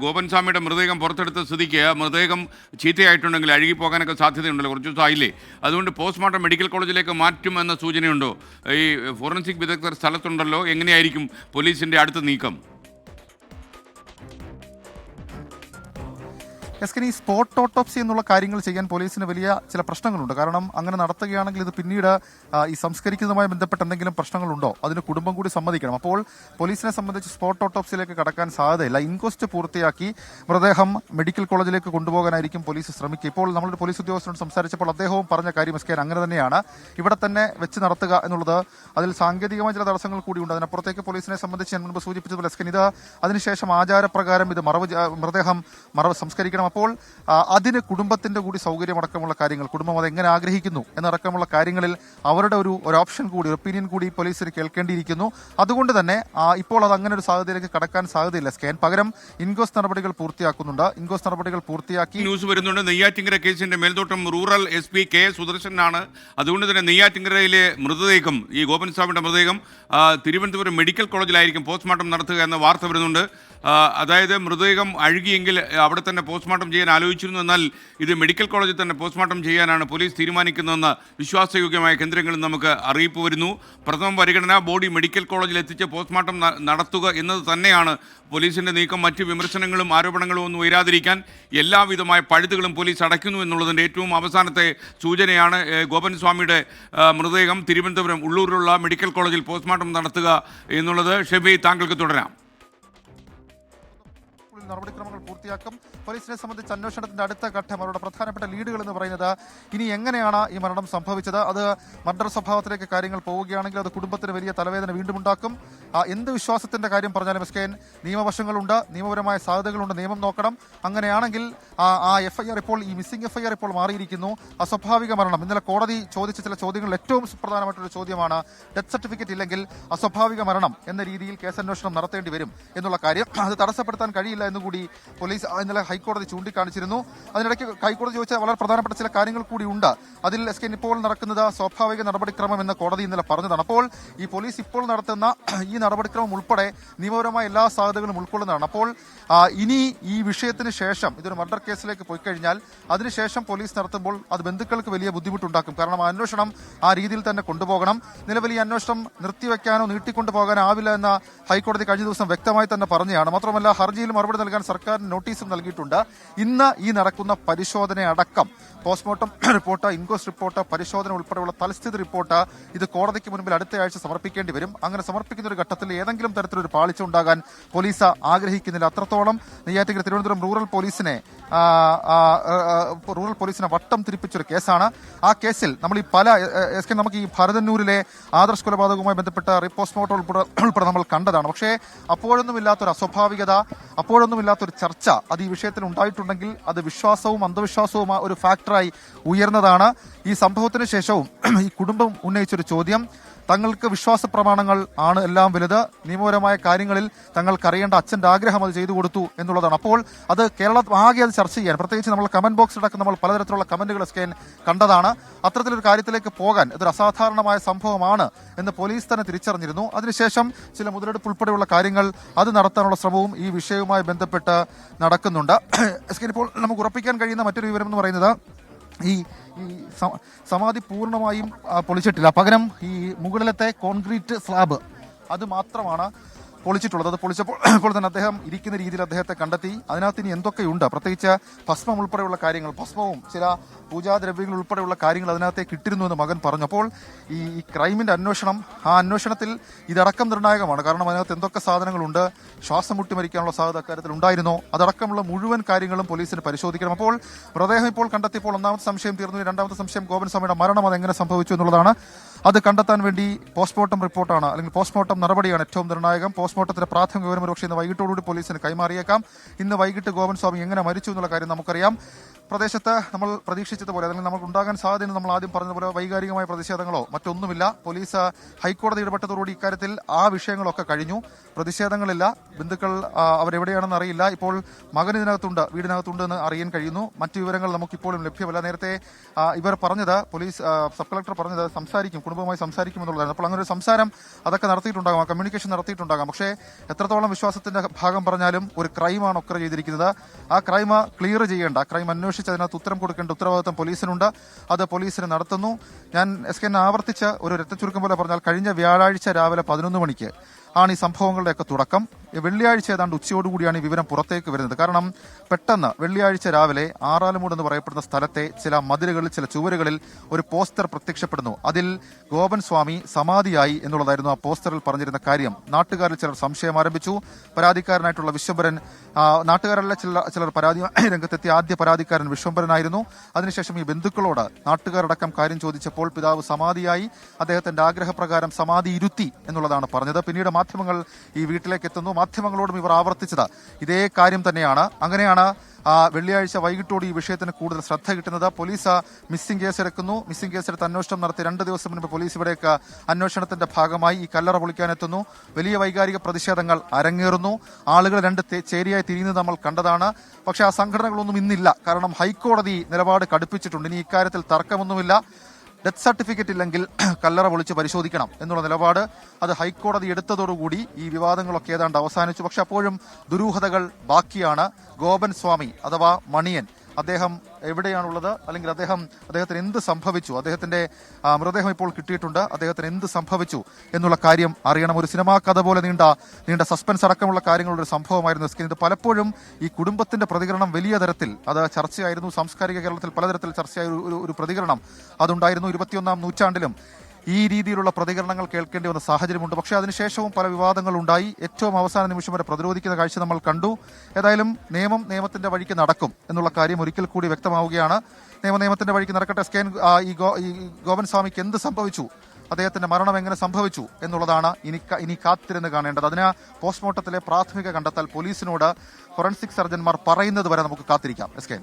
ഗോപൻസ്വാമിയുടെ മൃതദേഹം പുറത്തെടുത്ത സ്ഥിതിക്ക് മൃതദേഹം ചീത്തയായിട്ടുണ്ടെങ്കിൽ അഴുകിപ്പോകാനൊക്കെ സാധ്യതയുണ്ടല്ലോ, കുറച്ച് ദിവസമായില്ലേ? അതുകൊണ്ട് പോസ്റ്റ്മോർട്ടം മെഡിക്കൽ കോളേജിലേക്ക് മാറ്റുമെന്ന സൂചനയുണ്ടോ? ഈ ഫോറൻസിക് വിദഗ്ധർ സ്ഥലത്തുണ്ടല്ലോ, എങ്ങനെയായിരിക്കും പോലീസിന്റെ അടുത്ത നീക്കം? ഈ സ്പോട്ട് ഓട്ടോപ്സി എന്നുള്ള കാര്യങ്ങൾ ചെയ്യാൻ പോലീസിന് വലിയ ചില പ്രശ്നങ്ങളുണ്ട്. കാരണം അങ്ങനെ നടത്തുകയാണെങ്കിൽ ഇത് പിന്നീട് ഈ സംസ്കരിക്കുന്നതുമായി ബന്ധപ്പെട്ട് എന്തെങ്കിലും പ്രശ്നങ്ങളുണ്ടോ അതിന് കുടുംബം കൂടി സമ്മതിക്കണം. അപ്പോൾ പോലീസിനെ സംബന്ധിച്ച് സ്പോട്ട് ഓട്ടോപ്സിയിലേക്ക് കടക്കാൻ സാധ്യതയില്ല. ഇൻക്വസ്റ്റ് പൂർത്തിയാക്കി മൃതദേഹം മെഡിക്കൽ കോളേജിലേക്ക് കൊണ്ടുപോകാനായിരിക്കും പോലീസ് ശ്രമിക്കുക. ഇപ്പോൾ നമ്മളൊരു പോലീസ് ഉദ്യോഗസ്ഥനോട് സംസാരിച്ചപ്പോൾ അദ്ദേഹവും പറഞ്ഞ കാര്യം അങ്ങനെ തന്നെയാണ്. ഇവിടെ തന്നെ വെച്ച് നടത്തുക എന്നുള്ളത് അതിൽ സാങ്കേതികമായ ചില തടസ്സങ്ങൾ കൂടിയുണ്ട്. അതിനപ്പുറത്തേക്ക് പോലീസിനെ സംബന്ധിച്ച് ഞാൻ മുൻപ് സൂചിപ്പിച്ചതുപോലെ ഇത് അതിനുശേഷം ആചാരപ്രകാരം ഇത് മൃതദേഹം സംസ്കരിക്കണം. അപ്പോൾ അതിന് കുടുംബത്തിന്റെ കൂടി സൗകര്യമടക്കമുള്ള കാര്യങ്ങൾ, കുടുംബം അത് എങ്ങനെ ആഗ്രഹിക്കുന്നു എന്നടക്കമുള്ള കാര്യങ്ങളിൽ അവരുടെ ഒരു ഓപ്ഷൻ കൂടി, ഒപ്പീനിയൻ കൂടി പോലീസിന് കേൾക്കേണ്ടിയിരിക്കുന്നു. അതുകൊണ്ട് തന്നെ ഇപ്പോൾ അത് അങ്ങനെ ഒരു സാഹചര്യത്തിലേക്ക് കടക്കാൻ സാധ്യതയില്ല. പകരം ഇൻക്വസ്റ്റ് നടപടികൾ പൂർത്തിയാക്കുന്നുണ്ട്. ഇൻക്വസ്റ്റ് നടപടികൾ പൂർത്തിയാക്കി ന്യൂസ് വരുന്നുണ്ട്. നെയ്യാറ്റിങ്കര കേസിന്റെ മേൽനോട്ടം റൂറൽ SP കെ സുദർശനാണ്. അതുകൊണ്ട് തന്നെ നെയ്യാറ്റിങ്കരയിലെ മൃതദേഹം, ഈ ഗോപൻസ്വാമിയുടെ മൃതദേഹം തിരുവനന്തപുരം മെഡിക്കൽ കോളേജിലായിരിക്കും പോസ്റ്റ്മോർട്ടം നടത്തുക എന്ന വാർത്ത വരുന്നുണ്ട്. അതായത് മൃതദേഹം അഴുകിയെങ്കിൽ അവിടെ തന്നെ പോസ്റ്റ്മോർട്ടം ചെയ്യാൻ ആലോചിച്ചിരുന്നു. എന്നാൽ ഇത് മെഡിക്കൽ കോളേജിൽ തന്നെ പോസ്റ്റ്മോർട്ടം ചെയ്യാനാണ് പോലീസ് തീരുമാനിക്കുന്നതെന്ന് വിശ്വാസയോഗ്യമായ കേന്ദ്രങ്ങളിൽ നമുക്ക് അറിയിപ്പ് വരുന്നു. പ്രഥമ പരിഗണന ബോഡി മെഡിക്കൽ കോളേജിൽ എത്തിച്ച് പോസ്റ്റ്മോർട്ടം നടത്തുക എന്നത് തന്നെയാണ് പോലീസിന്റെ നീക്കം. മറ്റ് വിമർശനങ്ങളും ആരോപണങ്ങളും ഒന്നും ഉയരാതിരിക്കാൻ എല്ലാവിധമായ പഴുതുകളും പോലീസ് അടയ്ക്കുന്നു എന്നുള്ളതിൻ്റെ ഏറ്റവും അവസാനത്തെ സൂചനയാണ് ഗോപൻസ്വാമിയുടെ മൃതദേഹം തിരുവനന്തപുരം ഉള്ളൂരിലുള്ള മെഡിക്കൽ കോളേജിൽ പോസ്റ്റ്മോർട്ടം നടത്തുക എന്നുള്ളത്. ഷെബി, താങ്കൾക്ക് തുടരാം. നടപടിക്രമങ്ങൾ പൂർത്തിയാക്കും. പോലീസിനെ സംബന്ധിച്ച് അന്വേഷണത്തിന്റെ അടുത്ത ഘട്ടം, അവരുടെ പ്രധാനപ്പെട്ട ലീഡുകൾ എന്ന് പറയുന്നത് ഇനി എങ്ങനെയാണ് ഈ മരണം സംഭവിച്ചത്, അത് മർഡർ സ്വഭാവത്തിലേക്ക് കാര്യങ്ങൾ പോവുകയാണെങ്കിൽ അത് കുടുംബത്തിന് വലിയ തലവേദന വീണ്ടും ഉണ്ടാക്കും. എന്ത് വിശ്വാസത്തിന്റെ കാര്യം പറഞ്ഞാലും നിയമവശങ്ങളുണ്ട്, നിയമപരമായ സാധ്യതകളുണ്ട്, നിയമം നോക്കണം. അങ്ങനെയാണെങ്കിൽ ആ FIR ഇപ്പോൾ, ഈ മിസ്സിംഗ് FIR ഇപ്പോൾ മാറിയിരിക്കുന്നു. അസ്വാഭാവിക മരണം, ഇന്നലെ കോടതി ചോദിച്ച ചില ചോദ്യങ്ങളിൽ ഏറ്റവും സുപ്രധാനമായിട്ടൊരു ചോദ്യമാണ് ഡെത്ത് സർട്ടിഫിക്കറ്റ് ഇല്ലെങ്കിൽ അസ്വാഭാവിക മരണം എന്ന രീതിയിൽ കേസന്വേഷണം നടത്തേണ്ടി വരും എന്നുള്ള കാര്യം. അത് തടസ്സപ്പെടുത്താൻ കഴിയില്ല എന്നുകൂടി പോലീസ് ഇന്നലെ ഹൈക്കോടതി ചൂണ്ടിക്കാണിച്ചിരുന്നു. അതിനിടയ്ക്ക് ഹൈക്കോടതി ചോദിച്ച വളരെ പ്രധാനപ്പെട്ട ചില കാര്യങ്ങൾ കൂടി ഉണ്ട്. അതിൽ ഇപ്പോൾ നടക്കുന്നത് സ്വാഭാവിക നടപടിക്രമം എന്ന് കോടതി ഇന്നലെ പറഞ്ഞതാണ്. അപ്പോൾ ഈ പോലീസ് ഇപ്പോൾ നടത്തുന്ന ഈ നടപടിക്രമം ഉൾപ്പെടെ നിയമപരമായ എല്ലാ സാധ്യതകളും ഉൾക്കൊള്ളുന്നതാണ്. അപ്പോൾ ഇനി ഈ വിഷയത്തിന് ശേഷം ഇതൊരു മർഡർ കേസിലേക്ക് പോയി കഴിഞ്ഞാൽ അതിനുശേഷം പോലീസ് നടത്തുമ്പോൾ അത് ബന്ധുക്കൾക്ക് വലിയ ബുദ്ധിമുട്ടുണ്ടാക്കും. കാരണം അന്വേഷണം ആ രീതിയിൽ തന്നെ കൊണ്ടുപോകണം. നിലവിൽ ഈ അന്വേഷണം നിർത്തിവെക്കാനോ നീട്ടിക്കൊണ്ടുപോകാനോ ആവില്ല എന്ന ഹൈക്കോടതി കഴിഞ്ഞ ദിവസം വ്യക്തമായി തന്നെ പറഞ്ഞതാണ്. മാത്രമല്ല ഹർജിയിൽ മറുപടി നൽകാൻ സർക്കാരിന് നോട്ടീസും നൽകിയിട്ടുണ്ട്. ഇന്ന് ഈ നടക്കുന്ന പരിശോധന അടക്കം പോസ്റ്റ്മോർട്ടം റിപ്പോർട്ട്, ഇൻക്വസ്റ്റ് റിപ്പോർട്ട്, പരിശോധന ഉൾപ്പെടെയുള്ള തൽസ്ഥിതി റിപ്പോർട്ട് ഇത് കോടതിക്ക് മുൻപിൽ അടുത്തയാഴ്ച സമർപ്പിക്കേണ്ടി വരും. അങ്ങനെ സമർപ്പിക്കുന്ന ഒരു ഘട്ടത്തിൽ ഏതെങ്കിലും തരത്തിലൊരു പാളിച്ച ഉണ്ടാകാൻ പോലീസ് ആഗ്രഹിക്കുന്നില്ല. അത്രത്തോളം നെയ്യാറ്റിങ്കര തിരുവനന്തപുരം റൂറൽ പോലീസിനെ വട്ടം തിരിപ്പിച്ചൊരു കേസാണ്. ആ കേസിൽ നമ്മൾ ഈ നമുക്ക് ഈ ഭരതന്നൂരിലെ ആദർശ് കൊലപാതകവുമായി ബന്ധപ്പെട്ട പോസ്റ്റ്മോർട്ടം ഉൾപ്പെടെ നമ്മൾ കണ്ടതാണ്. പക്ഷേ അപ്പോഴൊന്നുമില്ലാത്തൊരു അസ്വാഭാവികത, അപ്പോഴൊന്നുമില്ലാത്തൊരു ചർച്ച അത് ഈ വിഷയത്തിൽ ഉണ്ടായിട്ടുണ്ടെങ്കിൽ അത് വിശ്വാസവും അന്ധവിശ്വാസവും ഒരു ഫാക്ടറായി ഉയർന്നതാണ്. ഈ സംഭവത്തിന് ശേഷവും ഈ കുടുംബം ഉന്നയിച്ചൊരു ചോദ്യം, തങ്ങൾക്ക് വിശ്വാസ പ്രമാണങ്ങൾ ആണ് എല്ലാം വലുത്, നിയമപരമായ കാര്യങ്ങളിൽ തങ്ങൾക്ക് അറിയേണ്ട അച്ഛന്റെ ആഗ്രഹം അത് ചെയ്തു കൊടുത്തു എന്നുള്ളതാണ്. അപ്പോൾ അത് കേരളം ആകെ അത് ചർച്ച ചെയ്യാൻ, പ്രത്യേകിച്ച് നമ്മൾ കമന്റ് ബോക്സിലടക്കം നമ്മൾ പലതരത്തിലുള്ള കമന്റുകൾ കണ്ടതാണ്. അത്തരത്തിലൊരു കാര്യത്തിലേക്ക് പോകാൻ ഇതൊരു അസാധാരണമായ സംഭവമാണ് എന്ന് പോലീസ് തന്നെ തിരിച്ചറിഞ്ഞിരുന്നു. അതിനുശേഷം ചില മുതലെടുപ്പ് ഉൾപ്പെടെയുള്ള കാര്യങ്ങൾ അത് നടത്താനുള്ള ശ്രമവും ഈ വിഷയവുമായി ബന്ധപ്പെട്ട് നടക്കുന്നുണ്ട്. ഇപ്പോൾ നമുക്ക് ഉറപ്പിക്കാൻ കഴിയുന്ന മറ്റൊരു വിവരം എന്ന് പറയുന്നത് ഈ സമാധി പൂർണ്ണമായും പൊളിച്ചിട്ടില്ല. പകരം ഈ മുകളിലത്തെ കോൺക്രീറ്റ് സ്ലാബ് അത് മാത്രമാണ് പൊളിച്ചിട്ടുള്ളത്. അത് പൊളിച്ചപ്പോൾ തന്നെ അദ്ദേഹം ഇരിക്കുന്ന രീതിയിൽ അദ്ദേഹത്തെ കണ്ടെത്തി. അതിനകത്ത് ഇനി എന്തൊക്കെയുണ്ട്, പ്രത്യേകിച്ച് ഭസ്മം ഉൾപ്പെടെയുള്ള കാര്യങ്ങൾ, ഭസ്മവും ചില പൂജാദ്രവ്യങ്ങൾ ഉൾപ്പെടെയുള്ള കാര്യങ്ങൾ അതിനകത്തേക്ക് ഇട്ടിരുന്നു എന്ന് മകൻ പറഞ്ഞു. അപ്പോൾ ഈ ക്രൈമിന്റെ അന്വേഷണം, ആ അന്വേഷണത്തിൽ ഇതടക്കം നിർണായകമാണ്. കാരണം അതിനകത്ത് എന്തൊക്കെ സാധനങ്ങളുണ്ട്, ശ്വാസം മുട്ടി മരിക്കാനുള്ള സാധ്യത അക്കാര്യത്തിൽ ഉണ്ടായിരുന്നോ, അതടക്കമുള്ള മുഴുവൻ കാര്യങ്ങളും പോലീസിന് പരിശോധിക്കണം. അപ്പോൾ മൃതദേഹം ഇപ്പോൾ കണ്ടെത്തിയപ്പോൾ ഒന്നാമത്തെ സംശയം തീർന്നു. രണ്ടാമത്തെ സംശയം ഗോപൻസ്വാമിയുടെ മരണം അതെങ്ങനെ സംഭവിച്ചു എന്നുള്ളതാണ്. അത് കണ്ടെത്താൻ വേണ്ടി പോസ്റ്റ്മോർട്ടം റിപ്പോർട്ടാണ്, അല്ലെങ്കിൽ പോസ്റ്റ്മോർട്ടം നടപടിയാണ് ഏറ്റവും നിർണായകം. പോസ്റ്റ്മോർട്ടത്തിന്റെ പ്രാഥമിക വിവരം പക്ഷേ ഇന്ന് വൈകിട്ടോടുകൂടി പോലീസിന് കൈമാറിയേക്കാം. ഇന്ന് വൈകിട്ട് ഗോപൻസ്വാമി എങ്ങനെ മരിച്ചു എന്നുള്ള കാര്യം നമുക്കറിയാം. പ്രദേശത്ത് നമ്മൾ പ്രതീക്ഷിച്ചതുപോലെ അല്ലെങ്കിൽ നമുക്ക് ഉണ്ടാകാൻ സാധ്യത നമ്മൾ ആദ്യം പറഞ്ഞതുപോലെ വൈകാരികമായ പ്രതിഷേധങ്ങളോ മറ്റൊന്നുമില്ല. പോലീസ് ഹൈക്കോടതി ഇടപെട്ടതോടുകൂടി ഇക്കാര്യത്തിൽ ആ വിഷയങ്ങളൊക്കെ കഴിഞ്ഞു. പ്രതിഷേധങ്ങളില്ല. ബന്ധുക്കൾ അവരെവിടെയാണെന്ന് അറിയില്ല. ഇപ്പോൾ മകൻ ഇതിനകത്തുണ്ട്, വീടിനകത്തുണ്ട് എന്ന് അറിയാൻ കഴിയുന്നു. മറ്റു വിവരങ്ങൾ നമുക്കിപ്പോഴും ലഭ്യമല്ല. നേരത്തെ ഇവർ പറഞ്ഞത്, പോലീസ് സബ് കളക്ടർ പറഞ്ഞത് കുടുംബവുമായി സംസാരിക്കും എന്നുള്ളതായിരുന്നു. അപ്പോൾ അങ്ങനെ ഒരു സംസാരം അതൊക്കെ നടത്തിയിട്ടുണ്ടാകാം, കമ്മ്യൂണിക്കേഷൻ നടത്തിയിട്ടുണ്ടാകാം. പക്ഷേ എത്രത്തോളം വിശ്വാസത്തിന്റെ ഭാഗം പറഞ്ഞാലും ഒരു ക്രൈമാണ് ഒക്കർ ചെയ്തിരിക്കുന്നത്. ആ ക്രൈം ക്ലിയർ ചെയ്യേണ്ട, ക്രൈം അന്വേഷിച്ച് അതിനകത്ത് ഉത്തരം കൊടുക്കേണ്ട ഉത്തരവാദിത്വം പോലീസിനുണ്ട്. അത് പോലീസിന് നടത്തുന്നു. ഞാൻ SK ആവർത്തിച്ച് ഒരു രക്തചുരുക്കം പോലെ പറഞ്ഞാൽ കഴിഞ്ഞ വ്യാഴാഴ്ച രാവിലെ 11 മണിക്ക് ആണ് ഈ സംഭവങ്ങളുടെയൊക്കെ തുടക്കം. വെള്ളിയാഴ്ച ഏതാണ്ട് ഉച്ചയോടുകൂടിയാണ് ഈ വിവരം പുറത്തേക്ക് വരുന്നത്. കാരണം പെട്ടെന്ന് വെള്ളിയാഴ്ച രാവിലെ ആറാലുമൂട് എന്ന് പറയപ്പെടുന്ന സ്ഥലത്തെ ചില മതിലുകളിൽ, ചില ചുവരുകളിൽ ഒരു പോസ്റ്റർ പ്രത്യക്ഷപ്പെടുന്നു. അതിൽ ഗോപൻ സ്വാമി സമാധിയായി എന്നുള്ളതായിരുന്നു ആ പോസ്റ്ററിൽ പറഞ്ഞിരുന്ന കാര്യം. നാട്ടുകാരിൽ ചിലർ സംശയം ആരംഭിച്ചു. പരാതിക്കാരനായിട്ടുള്ള വിശ്വംഭരൻ, നാട്ടുകാരല്ല ചിലർ പരാതി രംഗത്തെത്തിയ ആദ്യ പരാതിക്കാരൻ വിശ്വംഭരനായിരുന്നു. അതിനുശേഷം ഈ ബന്ധുക്കളോട് നാട്ടുകാരടക്കം കാര്യം ചോദിച്ചപ്പോൾ പിതാവ് സമാധിയായി, അദ്ദേഹത്തിന്റെ ആഗ്രഹപ്രകാരം സമാധി ഇരുത്തി എന്നുള്ളതാണ് പറഞ്ഞത്. പിന്നീട് മാധ്യമങ്ങൾ ഈ വീട്ടിലേക്ക് എത്തുന്നു. മാധ്യമങ്ങളോടും ഇവർ ആവർത്തിച്ചത് ഇതേ കാര്യം തന്നെയാണ്. അങ്ങനെയാണ് വെള്ളിയാഴ്ച വൈകിട്ടോട് ഈ വിഷയത്തിന് കൂടുതൽ ശ്രദ്ധ കിട്ടുന്നത്. Police missing കേസെടുക്കുന്നു. മിസ്സിംഗ് കേസെടുത്ത് അന്വേഷണം നടത്തി 2 ദിവസം മുൻപ് പോലീസ് ഇവിടേക്ക് അന്വേഷണത്തിന്റെ ഭാഗമായി ഈ കല്ലറ പൊളിക്കാനെത്തുന്നു. വലിയ വൈകാരിക പ്രതിഷേധങ്ങൾ അരങ്ങേറുന്നു. ആളുകൾ 2 ചേരിയായി തിരിയുന്നത് നമ്മൾ കണ്ടതാണ്. പക്ഷേ ആ സംഘടനകളൊന്നും ഇന്നില്ല. കാരണം ഹൈക്കോടതി നിലപാട് കടുപ്പിച്ചിട്ടുണ്ട്. ഇനി ഇക്കാര്യത്തിൽ തർക്കമൊന്നുമില്ല. ഡെത്ത് സർട്ടിഫിക്കറ്റ് ഇല്ലെങ്കിൽ കല്ലറ പൊളിച്ച് പരിശോധിക്കണം എന്നുള്ള നിലപാട് അത് ഹൈക്കോടതി എടുത്തതോടുകൂടി ഈ വിവാദങ്ങളൊക്കെ ഏതാണ്ട് അവസാനിച്ചു. പക്ഷെ അപ്പോഴും ദുരൂഹതകൾ ബാക്കിയാണ്. ഗോപൻ സ്വാമി അഥവാ മണിയൻ, അദ്ദേഹം എവിടെയാണുള്ളത്, അല്ലെങ്കിൽ അദ്ദേഹത്തിന് എന്ത് സംഭവിച്ചു, അദ്ദേഹത്തിന്റെ മൃതദേഹം ഇപ്പോൾ കിട്ടിയിട്ടുണ്ട്, അദ്ദേഹത്തിന് എന്ത് സംഭവിച്ചു എന്നുള്ള കാര്യം അറിയണം. ഒരു സിനിമാ കഥ പോലെ നീണ്ട സസ്പെൻസ് അടക്കമുള്ള കാര്യങ്ങളുടെ ഒരു സംഭവമായിരുന്നു SK. ഇത് പലപ്പോഴും ഈ കുടുംബത്തിന്റെ പ്രതികരണം വലിയ തരത്തിൽ അത് ചർച്ചയായിരുന്നു. സാംസ്കാരിക കേരളത്തിൽ പലതരത്തിൽ ചർച്ചയായ ഒരു പ്രതികരണം അതുണ്ടായിരുന്നു. 21ാം നൂറ്റാണ്ടിലും ഈ രീതിയിലുള്ള പ്രതികരണങ്ങൾ കേൾക്കേണ്ടി വന്ന സാഹചര്യമുണ്ട്. പക്ഷേ അതിനുശേഷവും പല വിവാദങ്ങൾ ഉണ്ടായി. ഏറ്റവും അവസാന നിമിഷം വരെ പ്രതിരോധിക്കുന്ന കാഴ്ച നമ്മൾ കണ്ടു. ഏതായാലും നിയമത്തിന്റെ വഴിക്ക് നടക്കും എന്നുള്ള കാര്യം ഒരിക്കൽ കൂടി വ്യക്തമാവുകയാണ്. നിയമത്തിന്റെ വഴിക്ക് നടക്കട്ടെ. SK ഈ ഗോപൻ സ്വാമിക്ക് എന്ത് സംഭവിച്ചു, അദ്ദേഹത്തിന്റെ മരണം എങ്ങനെ സംഭവിച്ചു എന്നുള്ളതാണ് ഇനി കാത്തിരുന്ന് കാണേണ്ടത്. അതിന് പോസ്റ്റ്മോർട്ടത്തിലെ പ്രാഥമിക കണ്ടെത്തൽ പോലീസിനോട് ഫോറൻസിക് സർജൻമാർ പറയുന്നത് വരെ നമുക്ക് കാത്തിരിക്കാം. SK.